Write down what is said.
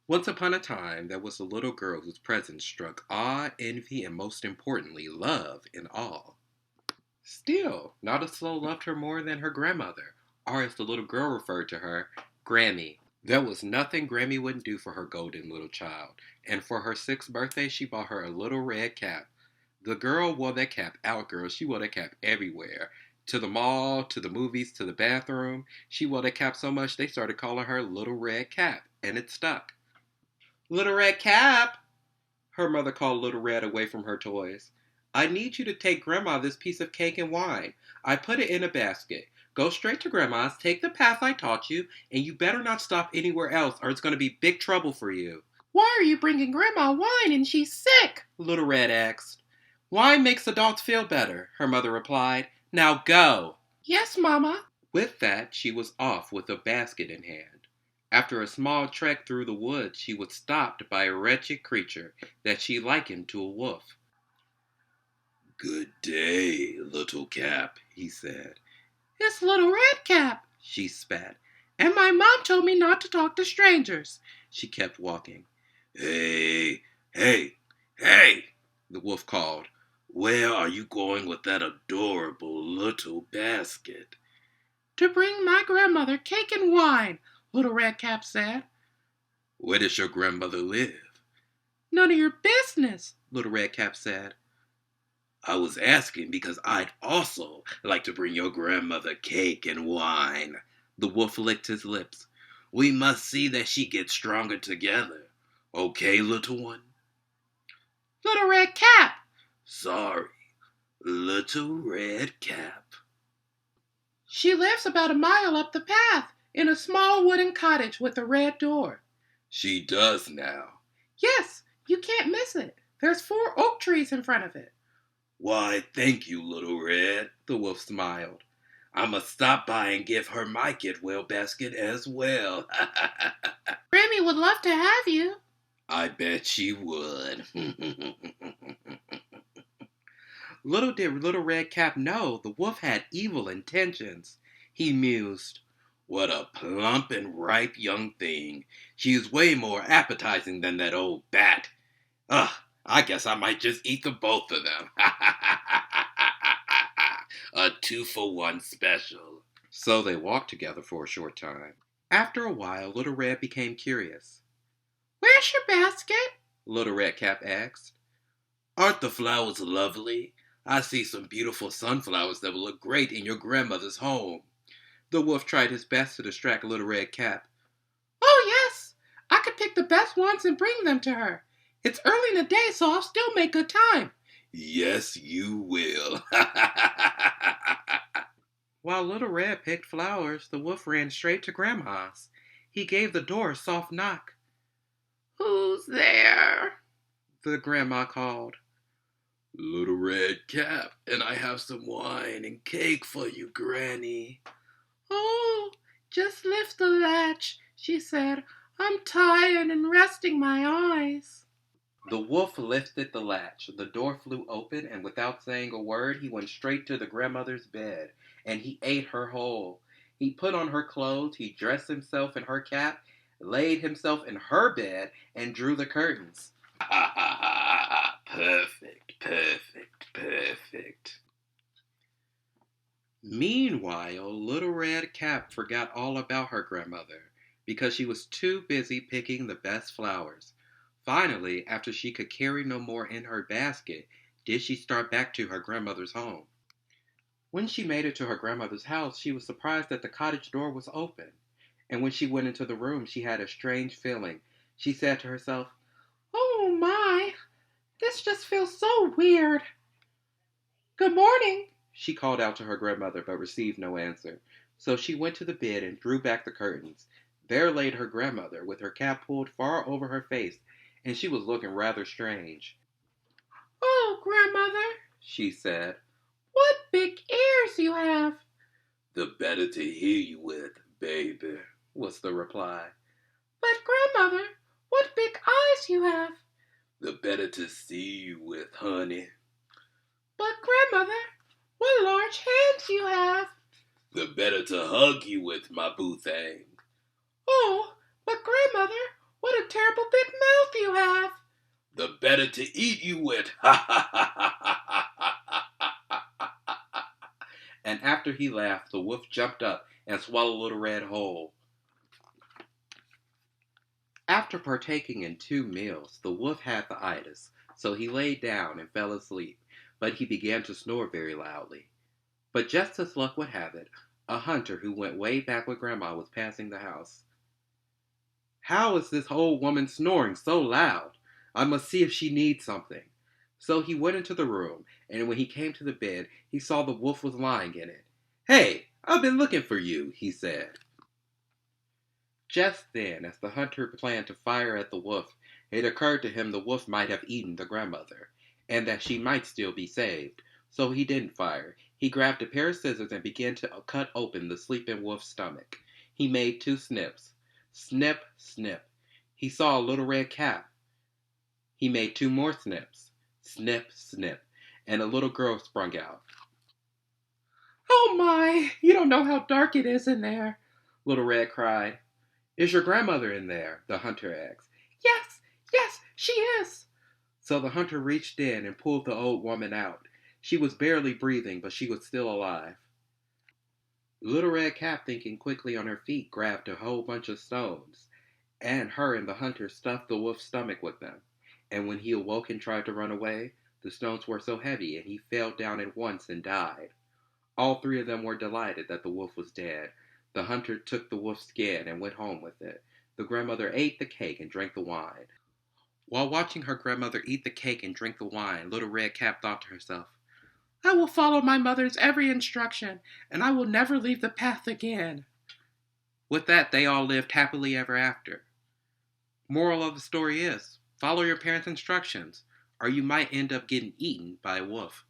Once upon a time, there was a little girl whose presence struck awe, envy, and most importantly, love in all. Still, not a soul loved her more than her grandmother, or as the little girl referred to her, Grammy. There was nothing Grammy wouldn't do for her golden little child, and for her 6th birthday, she bought her a little red cap. The girl wore that cap out, girl. She wore that cap everywhere. To the mall, to the movies, to the bathroom. She wore that cap so much they started calling her Little Red Cap, and it stuck. Little Red Cap, her mother called Little Red away from her toys. I need you to take Grandma this piece of cake and wine. I put it in a basket. Go straight to Grandma's, take the path I taught you, and you better not stop anywhere else or it's going to be big trouble for you. Why are you bringing Grandma wine and she's sick? Little Red asked. Wine makes adults feel better, her mother replied. Now go. Yes, Mama. With that, she was off with a basket in hand. After a small trek through the woods, she was stopped by a wretched creature that she likened to a wolf. Good day, Little Cap, he said. It's Little Red Cap, she spat. And my mom told me not to talk to strangers. She kept walking. Hey, hey, the wolf called. Where are you going with that adorable little basket? To bring my grandmother cake and wine, Little Red Cap said. Where does your grandmother live? None of your business, Little Red Cap said. I was asking because I'd also like to bring your grandmother cake and wine. The wolf licked his lips. We must see that she gets stronger together. Okay, little one? Little Red Cap! Sorry, Little Red Cap. She lives about a mile up the path in a small wooden cottage with a red door. She does now. Yes, you can't miss it. There's 4 oak trees in front of it. Why, thank you, Little Red, the wolf smiled. I must stop by and give her my get well basket as well. Grammy would love to have you. I bet she would. Little did Little Red Cap know the wolf had evil intentions. He mused, what a plump and ripe young thing. She is way more appetizing than that old bat. Ugh, I guess I might just eat the both of them. A 2-for-1 special. So they walked together for a short time. After a while, Little Red became curious. Where's your basket? Little Red Cap asked. Aren't the flowers lovely? I see some beautiful sunflowers that will look great in your grandmother's home. The wolf tried his best to distract Little Red Cap. Oh, yes. I could pick the best ones and bring them to her. It's early in the day, so I'll still make good time. Yes, you will. While Little Red picked flowers, the wolf ran straight to Grandma's. He gave the door a soft knock. Who's there? The grandma called. Little Red Cap, and I have some wine and cake for you, Granny. Oh, just lift the latch, she said. I'm tired and resting my eyes. The wolf lifted the latch. The door flew open, and without saying a word, he went straight to the grandmother's bed, and he ate her whole. He put on her clothes, he dressed himself in her cap, laid himself in her bed, and drew the curtains. Perfect. Meanwhile, Little Red Cap forgot all about her grandmother because she was too busy picking the best flowers. Finally, after she could carry no more in her basket, did she start back to her grandmother's home. When she made it to her grandmother's house, she was surprised that the cottage door was open. And when she went into the room, she had a strange feeling. She said to herself, Oh my, this just feels so weird. Good morning, she called out to her grandmother, but received no answer. So she went to the bed and drew back the curtains. There laid her grandmother, with her cap pulled far over her face, and she was looking rather strange. Oh, grandmother, she said, what big ears you have. The better to hear you with, baby, was the reply. But grandmother, what big eyes you have. The better to see you with, honey. But grandmother, what large hands you have. The better to hug you with, my boo thing. Oh, but grandmother, what a a terrible big mouth you have. The better to eat you with. Ha ha ha ha ha ha. And after he laughed, the wolf jumped up and swallowed Little Red whole. After partaking in 2 meals, the wolf had the itis, so he lay down and fell asleep, but he began to snore very loudly. But just as luck would have it, a hunter who went way back with Grandma was passing the house. How is this old woman snoring so loud? I must see if she needs something. So he went into the room, and when he came to the bed, he saw the wolf was lying in it. Hey, I've been looking for you, he said. Just then, as the hunter planned to fire at the wolf, it occurred to him the wolf might have eaten the grandmother, and that she might still be saved. So he didn't fire. He grabbed a pair of scissors and began to cut open the sleeping wolf's stomach. He made 2 snips. Snip, snip. He saw a little red cap. He made 2 more snips. Snip, snip. And a little girl sprung out. Oh my, you don't know how dark it is in there, Little Red cried. Is your grandmother in there? The hunter asked. Yes, yes, she is. So the hunter reached in and pulled the old woman out. She was barely breathing, but she was still alive. Little Red Cap, thinking quickly on her feet, grabbed a whole bunch of stones, and her and the hunter stuffed the wolf's stomach with them. And when he awoke and tried to run away, the stones were so heavy and he fell down at once and died. All 3 of them were delighted that the wolf was dead. The hunter took the wolf's skin and went home with it. The grandmother ate the cake and drank the wine. While watching her grandmother eat the cake and drink the wine, Little Red Cap thought to herself, I will follow my mother's every instruction, and I will never leave the path again. With that, they all lived happily ever after. Moral of the story is, follow your parents' instructions, or you might end up getting eaten by a wolf.